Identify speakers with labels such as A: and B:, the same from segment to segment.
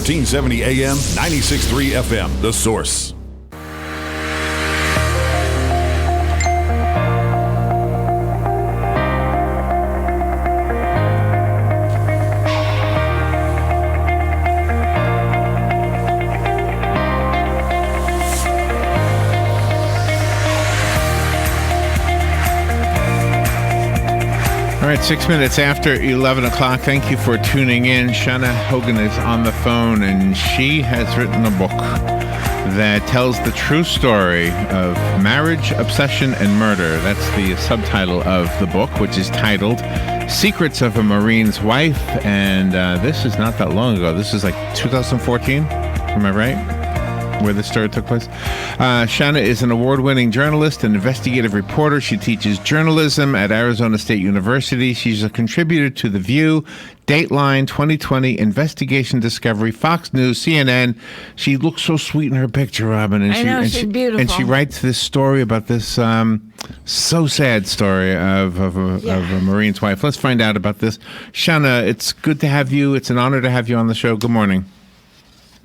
A: 1370 AM, 96.3 FM, The Source.
B: All right, 6 minutes after 11 o'clock. Thank you for tuning in. Shanna Hogan is on the phone, and she has written a book that tells the true story of marriage, obsession, and murder. That's the subtitle of the book, which is titled Secrets of a Marine's Wife. And this is not that long ago. This is like 2014. Am I right? Where the story took place. Shanna is an award-winning journalist and investigative reporter. She teaches journalism at Arizona State University. She's a contributor to The View, Dateline, 2020, Investigation Discovery, Fox News, CNN. She looks so sweet in her picture, Robin. And
C: she's beautiful.
B: And she writes this story about this so sad story of a Marine's wife. Let's find out about this. Shanna, it's good to have you. It's an honor to have you on the show. Good morning.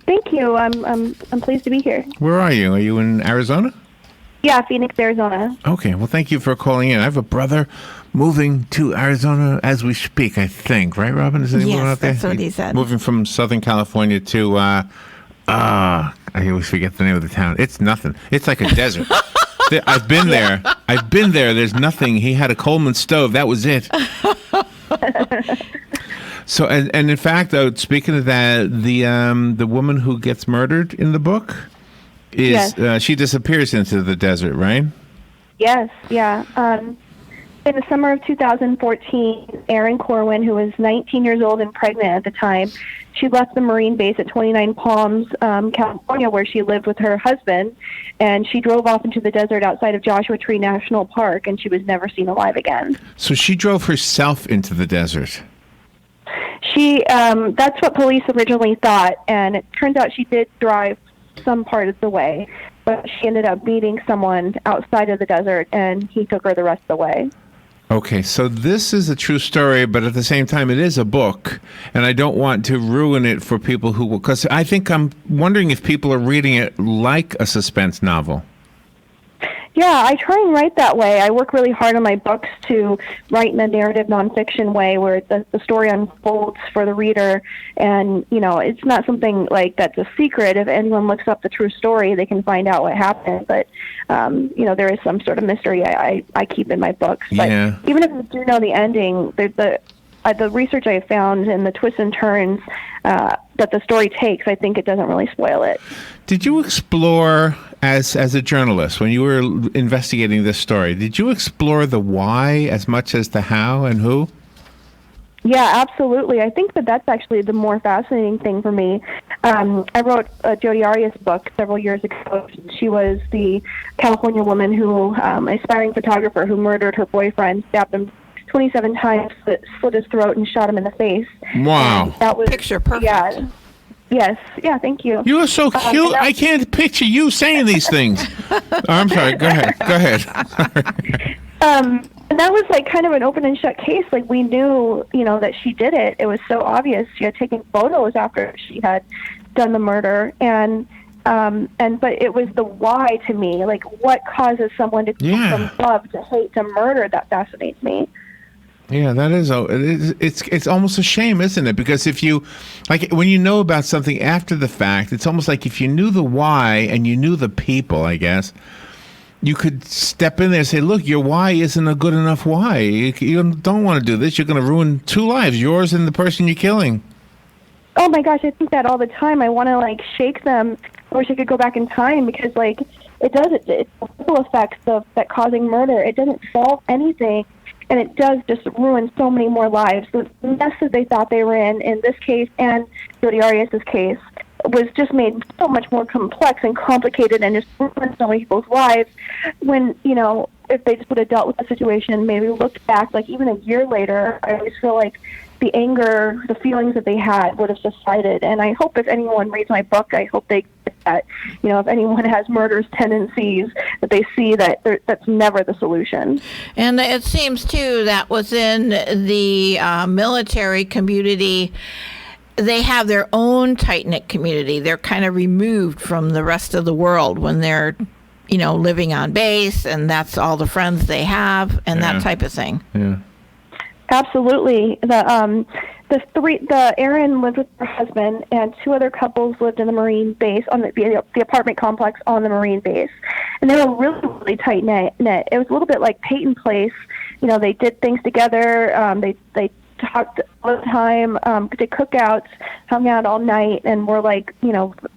D: Thank you. I'm pleased to be here.
B: Where are you? Are you in Arizona?
D: Yeah, Phoenix, Arizona.
B: Okay. Well, thank you for calling in. I have a brother moving to Arizona as we speak, I think. Right, Robin? Is anyone out there?
C: That's what he said.
B: Moving from Southern California to, I always forget the name of the town. It's nothing. It's like a desert. I've been there. I've been there. There's nothing. He had a Coleman stove. That was it. So, and in fact, speaking of that, the woman who gets murdered in the book is she disappears into the desert, right?
D: Yes, yeah. In the summer of 2014, Aaron Corwin, who was 19 years old and pregnant at the time, she left the Marine base at 29 Palms, California, where she lived with her husband, and she drove off into the desert outside of Joshua Tree National Park, and she was never seen alive again.
B: So she drove herself into the desert.
D: That's what police originally thought, and it turns out she did drive some part of the way, but she ended up meeting someone outside of the desert, and he took her the rest of the way.
B: Okay, so this is a true story, but at the same time, it is a book, and I don't want to ruin it for people who will, because I'm wondering if people are reading it like a suspense novel.
D: Yeah, I try and write that way. I work really hard on my books to write in a narrative nonfiction way where the story unfolds for the reader. And, it's not something like that's a secret. If anyone looks up the true story, they can find out what happened. But, there is some sort of mystery I keep in my books. But even if you do know the ending, the research I found and the twists and turns that the story takes, I think it doesn't really spoil it.
B: Did you explore, as a journalist, when you were investigating this story, did you explore the why as much as the how and who?
D: Yeah, absolutely. I think that's actually the more fascinating thing for me. I wrote a Jodi Arias book several years ago. She was the California woman who, aspiring photographer who murdered her boyfriend, stabbed him 27 times, slit his throat, and shot him in the face.
B: Wow.
D: That was
C: picture perfect.
D: Yeah. Yes. Yeah, thank you.
B: You are so cute. I can't picture you saying these things. I'm sorry. Go ahead.
D: And that was like kind of an open and shut case. Like we knew, that she did it. It was so obvious. She had taken photos after she had done the murder, but it was the why to me. Like what causes someone to go from love to hate to murder that fascinates me.
B: Yeah, that is. It's almost a shame, isn't it? Because if you, when you know about something after the fact, it's almost like if you knew the why and you knew the people, I guess, you could step in there and say, look, your why isn't a good enough why. You don't want to do this. You're going to ruin two lives, yours and the person you're killing.
D: Oh my gosh, I think that all the time. I want to shake them. I wish I could go back in time because it's ripple effects of that causing murder. It doesn't solve anything. And it does just ruin so many more lives. The mess that they thought they were in this case and Jodi Arias' case, was just made so much more complex and complicated and just ruined so many people's lives when, if they just would have dealt with the situation, maybe looked back, even a year later, I always feel like the anger, the feelings that they had would have subsided. And I hope if anyone reads my book, I hope they get that, if anyone has murderous tendencies, that they see that that's never the solution.
C: And it seems, too, that within the military community, they have their own tight-knit community. They're kind of removed from the rest of the world when they're, living on base, and that's all the friends they have, and that type of thing.
B: Yeah.
D: Absolutely. The Aaron lived with her husband, and two other couples lived in the Marine base on the apartment complex on the Marine base, and they were really, really tight knit. It was a little bit like Peyton Place. They did things together. They talked all the time, did cookouts, hung out all night, and were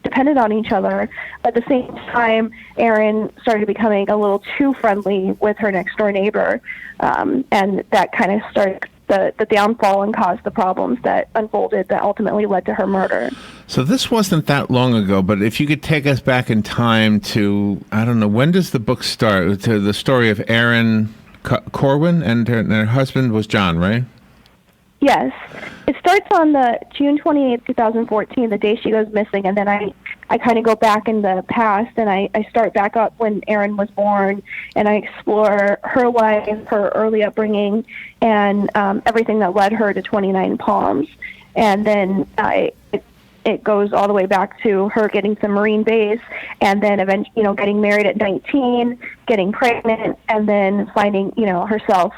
D: dependent on each other. At the same time, Aaron started becoming a little too friendly with her next door neighbor, and that kind of started the downfall and caused the problems that unfolded that ultimately led to her murder.
B: So this wasn't that long ago, but if you could take us back in time to, I don't know, when does the book start? To the story of Aaron Corwin, and her husband was John, right?
D: Yes. It starts on the June 28th, 2014, the day she goes missing, and then I kind of go back in the past, and I start back up when Aaron was born, and I explore her life, her early upbringing, and everything that led her to 29 Palms. And then it goes all the way back to her getting to Marine base, and then eventually, getting married at 19, getting pregnant, and then finding, herself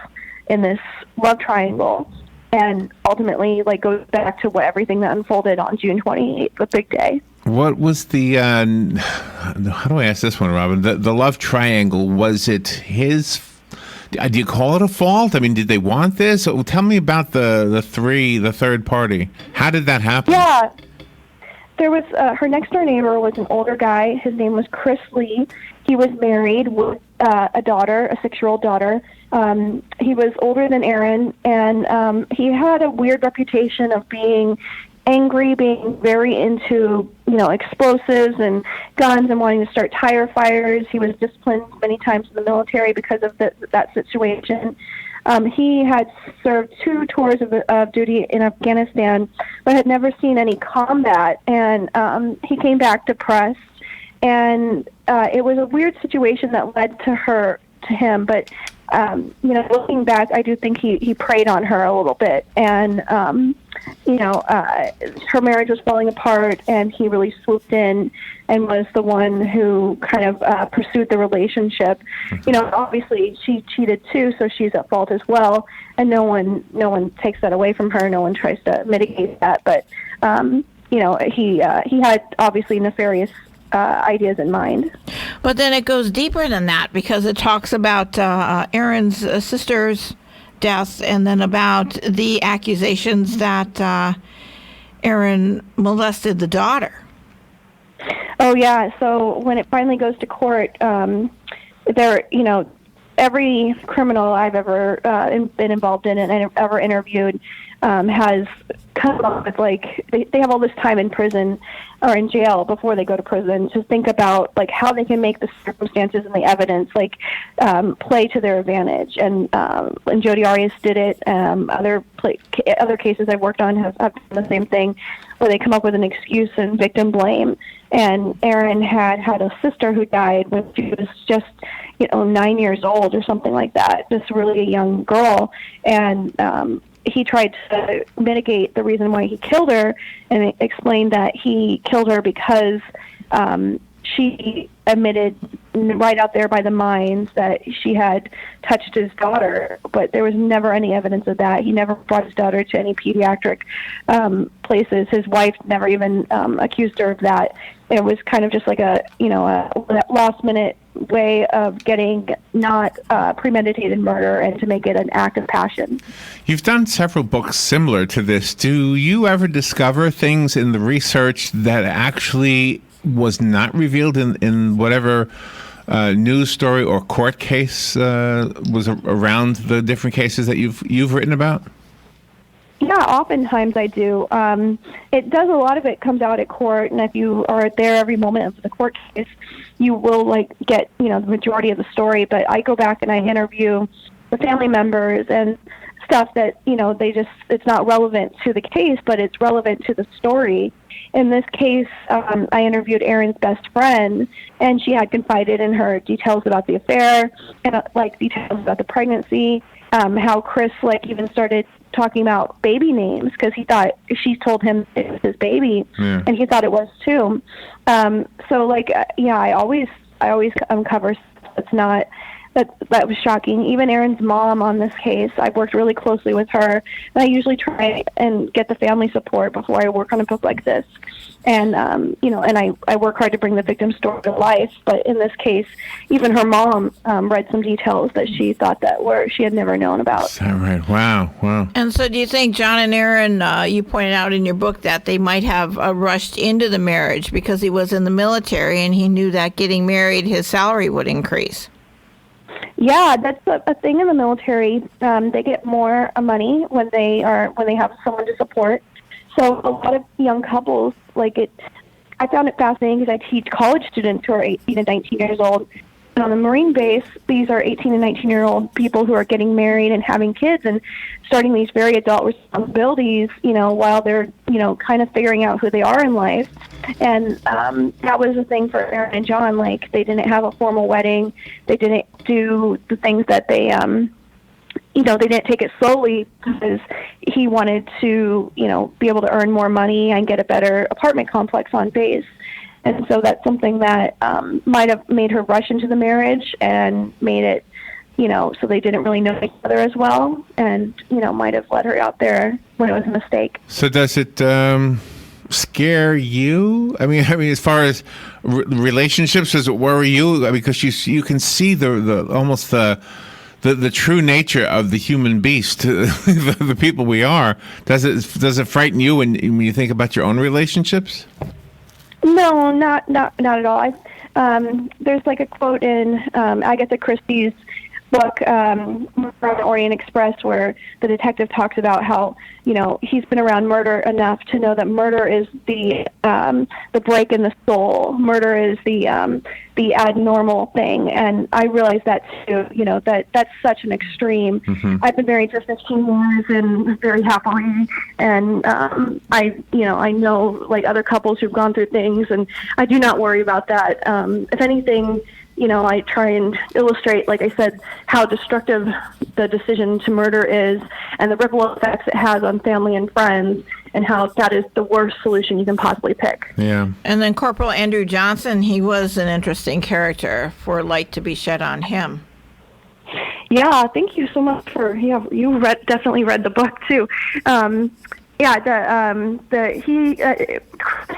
D: in this love triangle. And ultimately, goes back to everything that unfolded on June 28th, the big day.
B: What was the, how do I ask this one, Robin? The love triangle, was it his, do you call it a fault? I mean, did they want this? Tell me about the third party. How did that happen?
D: Yeah. There was, her next door neighbor was an older guy. His name was Chris Lee. He was married with a daughter, a 6-year-old daughter. He was older than Aaron, and he had a weird reputation of being angry, being very into, explosives and guns and wanting to start tire fires. He was disciplined many times in the military because of that situation. He had served 2 tours of duty in Afghanistan, but had never seen any combat, and he came back depressed. And it was a weird situation that led to him, but looking back, I do think he preyed on her a little bit, and her marriage was falling apart, and he really swooped in and was the one who kind of pursued the relationship. Obviously she cheated too, so she's at fault as well, and no one takes that away from her. No one tries to mitigate that, but he had obviously nefarious ideas in mind.
C: But then it goes deeper than that, because it talks about Aaron's sister's death, and then about the accusations that Aaron molested the daughter.
D: Oh yeah. So when it finally goes to court, every criminal I've ever been involved in and ever interviewed has come up with they have all this time in prison or in jail before they go to prison to think about how they can make the circumstances and the evidence play to their advantage. And Jodi Arias did it. Other cases I've worked on have done the same thing, where they come up with an excuse and victim blame. And Aaron had a sister who died when she was just 9 years old or something like that, just really a young girl. And he tried to mitigate the reason why he killed her, and explained that he killed her because she admitted right out there by the mines that she had touched his daughter, but there was never any evidence of that. He never brought his daughter to any pediatric places. His wife never even accused her of that. It was kind of just a last minute way of getting not premeditated murder and to make it an act of passion.
B: You've done several books similar to this. Do you ever discover things in the research that actually was not revealed in whatever news story or court case was around the different cases that you've written about?
D: Yeah, oftentimes I do. It does, a lot of it comes out at court, and if you are there every moment of the court case, you will get the majority of the story. But I go back and I interview the family members and stuff that it's not relevant to the case, but it's relevant to the story. In this case, I interviewed Aaron's best friend, and she had confided in her details about the affair and details about the pregnancy. how Chris like even started talking about baby names because he thought she told him it was his baby, and he thought it was too. So like I always uncover stuff that's not. That was shocking. Even Aaron's mom on this case, I've worked really closely with her, and I usually try and get the family support before I work on a book like this. And and I work hard to bring the victim's story to life. But in this case, even her mom read some details that she thought she had never known about.
B: Is that right? Wow.
C: And so, do you think John and Aaron? You pointed out in your book that they might have rushed into the marriage because he was in the military and he knew that getting married, his salary would increase.
D: Yeah, that's a thing in the military. They get more money when they have someone to support. So a lot of young couples like it. I found it fascinating because I teach college students who are 18 and 19 years old. And on the Marine base, these are 18 and 19-year-old people who are getting married and having kids and starting these very adult responsibilities, while they're, kind of figuring out who they are in life. And that was the thing for Aaron and John. Like, they didn't have a formal wedding. They didn't do the things that they, they didn't take it slowly because he wanted to, be able to earn more money and get a better apartment complex on base. And so that's something that might have made her rush into the marriage and made it, so they didn't really know each other as well, and, might have led her out there when it was a mistake.
B: So does it scare you? I mean, as far as relationships, does it worry you? Because you can see the almost the true nature of the human beast, the people we are. Does it frighten you when you think about your own relationships?
D: No, not at all. There's like a quote in Agatha Christie's book, from Orient Express, where the detective talks about how, he's been around murder enough to know that murder is the break in the soul. Murder is the abnormal thing. And I realize that too, that's such an extreme. Mm-hmm. I've been married for 15 years and very happily. And, I know like other couples who've gone through things, and I do not worry about that. If anything, I try and illustrate, like I said, how destructive the decision to murder is and the ripple effects it has on family and friends, and how that is the worst solution you can possibly pick.
B: Yeah.
C: And then Corporal Andrew Johnson, he was an interesting character for light to be shed on him.
D: Yeah, thank you so much for, you definitely read the book too. Chris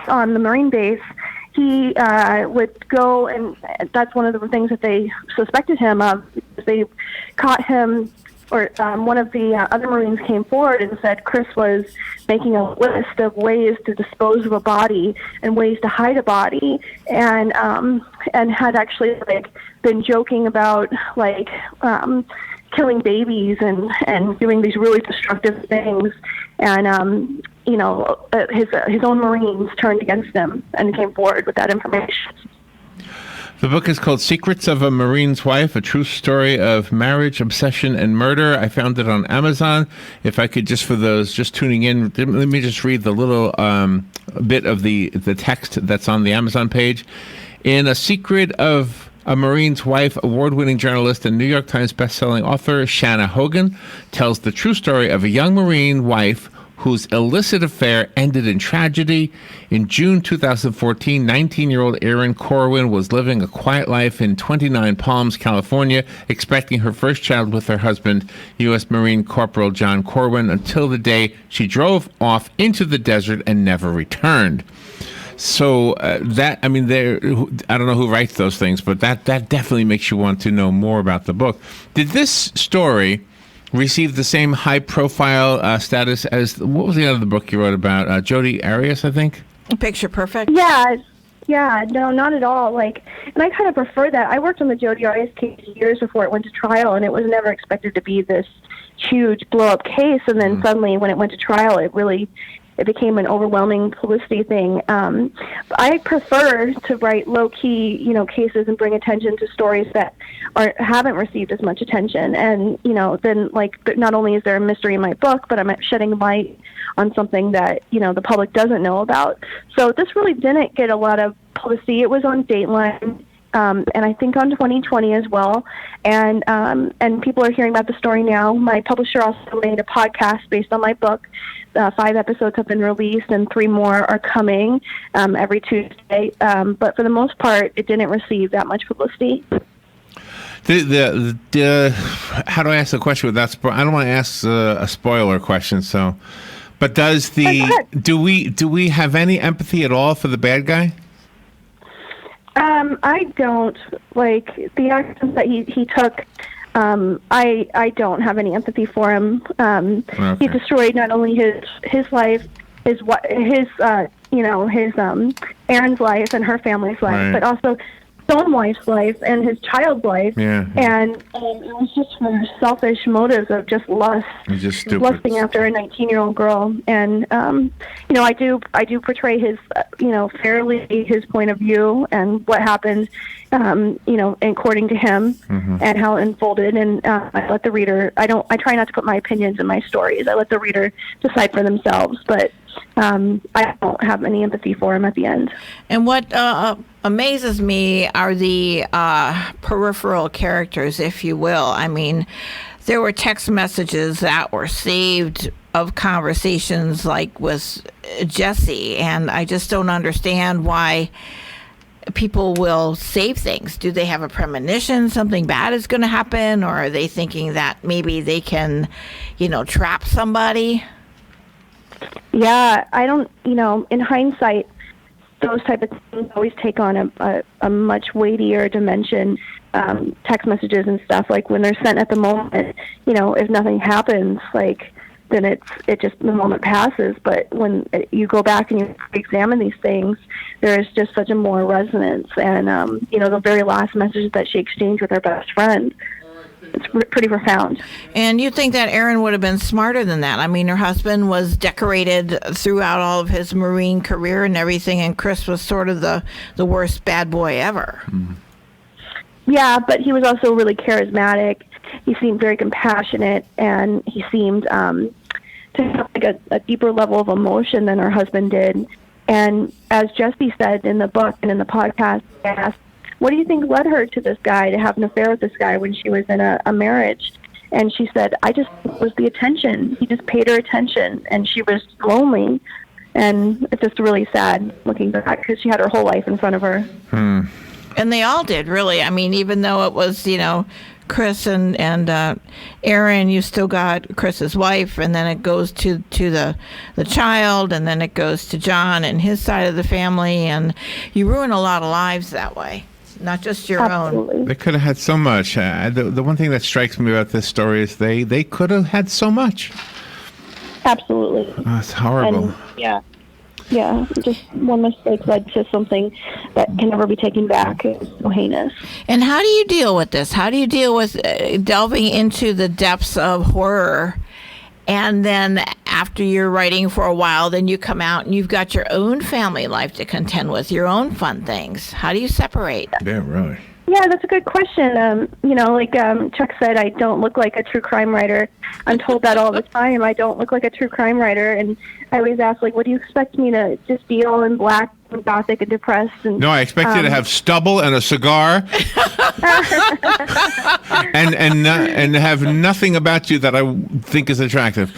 D: on the Marine base, he would go, and that's one of the things that they suspected him of. They caught him, or one of the other Marines came forward and said Chris was making a list of ways to dispose of a body and ways to hide a body, and had actually been joking about killing babies and doing these really destructive things. And his own Marines turned against him and came forward with that information.
B: The book is called Secrets of a Marine's Wife, a true story of marriage, obsession, and murder. I found it on Amazon. If I could, just for those just tuning in, let me just read the little bit of the text that's on the Amazon page. In A Secret of a Marine's Wife, award-winning journalist and New York Times bestselling author Shanna Hogan tells the true story of a young Marine wife whose illicit affair ended in tragedy. In June 2014, 19-year-old Aaron Corwin was living a quiet life in 29 Palms, California, expecting her first child with her husband, U.S. Marine Corporal John Corwin, until the day she drove off into the desert and never returned. So I don't know who writes those things, but that definitely makes you want to know more about the book. Did this story receive the same high-profile status as, what was the other book you wrote about? Jodi Arias, I think?
C: Picture Perfect?
D: Yeah, no, not at all. And I kind of prefer that. I worked on the Jodi Arias case years before it went to trial, and it was never expected to be this huge blow-up case. And then suddenly, when it went to trial, it became an overwhelming publicity thing. I prefer to write low-key, cases and bring attention to stories that haven't received as much attention. And, then, not only is there a mystery in my book, but I'm shedding light on something that, the public doesn't know about. So this really didn't get a lot of publicity. It was on Dateline. and I think on 2020 as well. And people are hearing about the story now. My publisher also made a podcast based on my book. 5 episodes have been released, and 3 more are coming every Tuesday. But for the most part, it didn't receive that much publicity.
B: How do I ask the question without I don't want to ask a spoiler question. So, but do we have any empathy at all for the bad guy?
D: I don't like the actions that he took. I don't have any empathy for him.
B: Okay.
D: He destroyed not only his life, his Aaron's life and her family's life,
B: Right.
D: but also his own wife's life and his child's life.
B: Yeah.
D: And it was just for selfish motives of just lust.
B: He's just stupid.
D: Lusting after a 19-year-old girl. And I do portray his fairly his point of view and what happened according to him, and how it unfolded. And I let the reader, I try not to put my opinions in my stories. I let the reader decide for themselves, but I don't have any empathy for him at the end.
C: And what amazes me are the peripheral characters, if you will. I mean, there were text messages that were saved of conversations like with Jesse, and I just don't understand why people will save things. Do they have a premonition something bad is going to happen, or are they thinking that maybe they can, trap somebody?
D: Yeah, I don't, in hindsight, those type of things always take on a much weightier dimension. Text messages and stuff, like when they're sent at the moment, if nothing happens, then it just, the moment passes. But when you go back and you examine these things, there is just such a more resonance. And, the very last message that she exchanged with her best friend, it's pretty profound.
C: And you think that Aaron would have been smarter than that? I mean, her husband was decorated throughout all of his Marine career and everything, and Chris was sort of the worst bad boy ever. Mm-hmm.
D: Yeah, but he was also really charismatic. He seemed very compassionate, and he seemed to have a deeper level of emotion than her husband did. And as Jesse said in the book and in the podcast, I asked, what do you think led her to this guy, to have an affair with this guy when she was in a marriage? And she said, I just think it was the attention. He just paid her attention, and she was lonely. And it's just really sad looking back, because she had her whole life in front of her.
C: And they all did, really. I mean, even though it was, Chris and Aaron, you still got Chris's wife, and then it goes to the child, and then it goes to John and his side of the family, and you ruin a lot of lives that way, not just your
D: Absolutely.
C: own.
B: They could have had so much. The one thing that strikes me about this story is they could have had so much.
D: Absolutely.
B: Oh, it's horrible.
D: And, yeah, just one mistake led to something that can never be taken back. It's so heinous.
C: And how do you deal with this? How do you deal with delving into the depths of horror, and then after you're writing for a while, then you come out and you've got your own family life to contend with, your own fun things? How do you separate?
B: Yeah, really.
D: Yeah, that's a good question. Chuck said, I don't look like a true crime writer. I'm told that all the time. I don't look like a true crime writer. And I always ask, what do you expect me to just be all in black and gothic and depressed? And,
B: no, I expect you to have stubble and a cigar and have nothing about you that I think is attractive.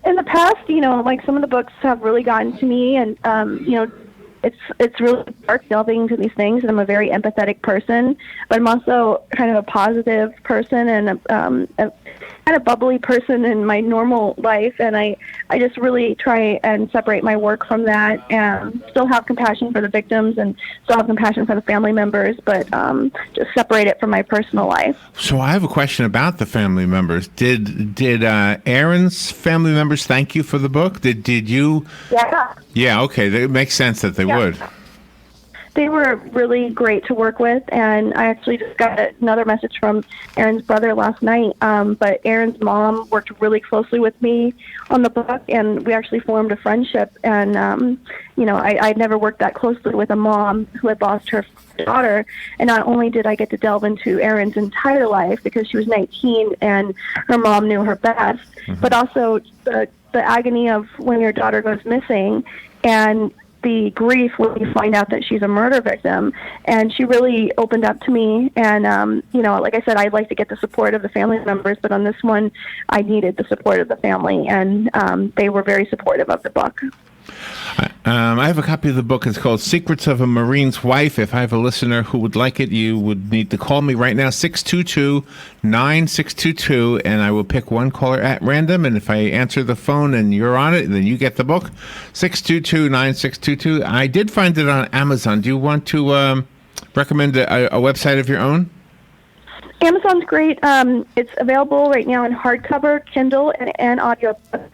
D: In the past, some of the books have really gotten to me, and, it's really dark delving into these things, and I'm a very empathetic person, but I'm also kind of a positive person and a kind of bubbly person in my normal life, and I just really try and separate my work from that, and still have compassion for the victims and still have compassion for the family members, but just separate it from my personal life.
B: So I have a question about the family members. Did Aaron's family members thank you for the book? Did you?
D: Yeah.
B: Yeah, okay. It makes sense that they would.
D: They were really great to work with, and I actually just got another message from Aaron's brother last night. But Aaron's mom worked really closely with me on the book, and we actually formed a friendship. And, I'd never worked that closely with a mom who had lost her daughter. And not only did I get to delve into Aaron's entire life, because she was 19 and her mom knew her best, but also the agony of when your daughter goes missing, and the grief when you find out that she's a murder victim. And she really opened up to me. And, like I said, I'd like to get the support of the family members, but on this one, I needed the support of the family. And they were very supportive of the book.
B: I have a copy of the book. It's called Secrets of a Marine's Wife. If I have a listener who would like it, you would need to call me right now, 622-9622, and I will pick one caller at random. And if I answer the phone and you're on it, then you get the book, 622-9622. I did find it on Amazon. Do you want to recommend a website of your own?
D: Amazon's great. It's available right now in hardcover, Kindle, and audiobook.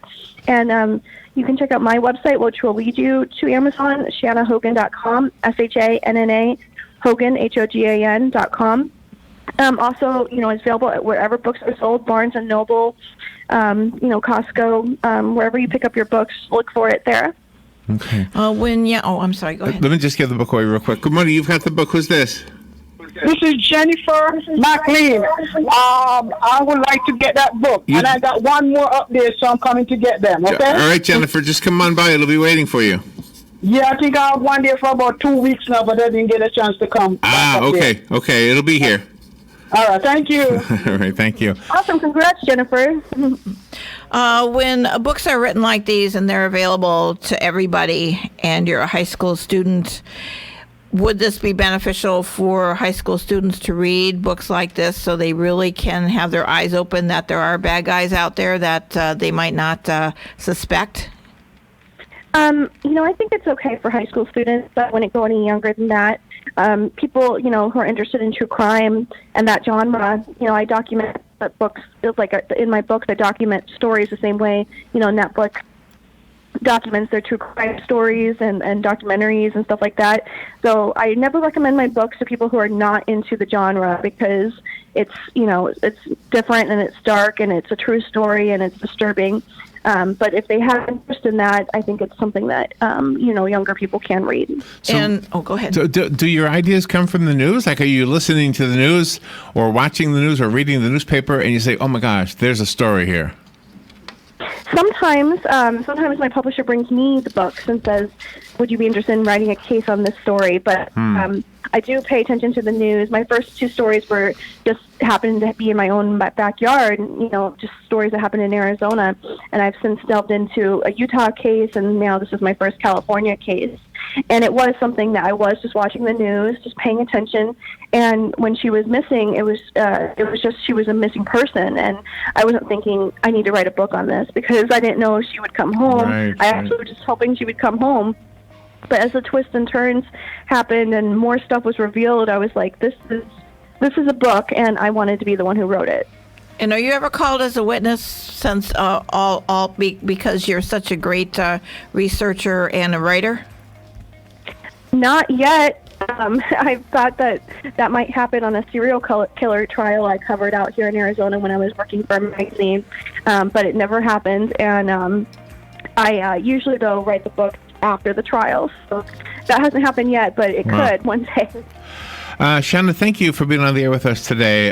D: And you can check out my website, which will lead you to Amazon, shannahogan.com, SHANNA, Hogan, HOGAN.com. Also, it's available at wherever books are sold, Barnes & Noble, Costco, wherever you pick up your books, look for it there.
B: Okay.
C: I'm sorry, go ahead.
B: Let me just give the book away real quick. Good morning, you've got the book. Who's this?
E: This is Jennifer McLean. I would like to get that book. And I got one more up there, so I'm coming to get them, okay?
B: All right, Jennifer, just come on by. It'll be waiting for you.
E: Yeah, I think I have one there for about 2 weeks now, but I didn't get a chance to come.
B: Okay. There. Okay, it'll be here.
E: All right, thank you.
B: All right, thank you.
D: Awesome, congrats, Jennifer.
C: When books are written like these and they're available to everybody and you're a high school student, would this be beneficial for high school students to read books like this so they really can have their eyes open that there are bad guys out there that they might not suspect?
D: I think it's okay for high school students, but when it go any younger than that, people, who are interested in true crime and that genre, I document books. It's like in my books, I document stories the same way, Netflix documents their true crime stories and documentaries and stuff like that. So I never recommend my books to people who are not into the genre because it's different and it's dark and it's a true story and it's disturbing. But if they have interest in that, I think it's something that, younger people can read.
C: Go ahead.
B: So do your ideas come from the news? Like, are you listening to the news or watching the news or reading the newspaper and you say, oh my gosh, there's a story here?
D: Sometimes my publisher brings me the books and says, would you be interested in writing a case on this story? But I do pay attention to the news. My first 2 stories were just happened to be in my own backyard, just stories that happened in Arizona. And I've since delved into a Utah case, and now this is my first California case. And it was something that I was just watching the news, just paying attention. And when she was missing, it was just she was a missing person. And I wasn't thinking I need to write a book on this because I didn't know she would come home. I actually was just hoping she would come home. But as the twists and turns happened and more stuff was revealed, I was like, this is a book, and I wanted to be the one who wrote it.
C: And are you ever called as a witness since because you're such a great researcher and a writer?
D: Not yet. I thought that might happen on a serial killer trial I covered out here in Arizona when I was working for a magazine, but it never happened. And I usually, though, write the book after the trial. So that hasn't happened yet, but it could one day.
B: Shanna, thank you for being on the air with us today.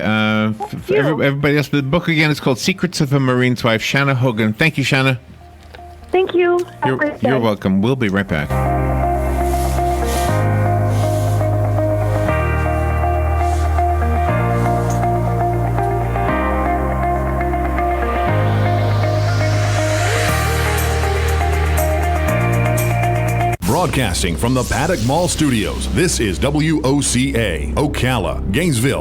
B: For everybody else, the book again is called Secrets of a Marine's Wife, Shanna Hogan. Thank you, Shanna.
D: Thank you.
B: You're welcome. We'll be right back.
A: Broadcasting from the Paddock Mall Studios, this is WOCA, Ocala, Gainesville.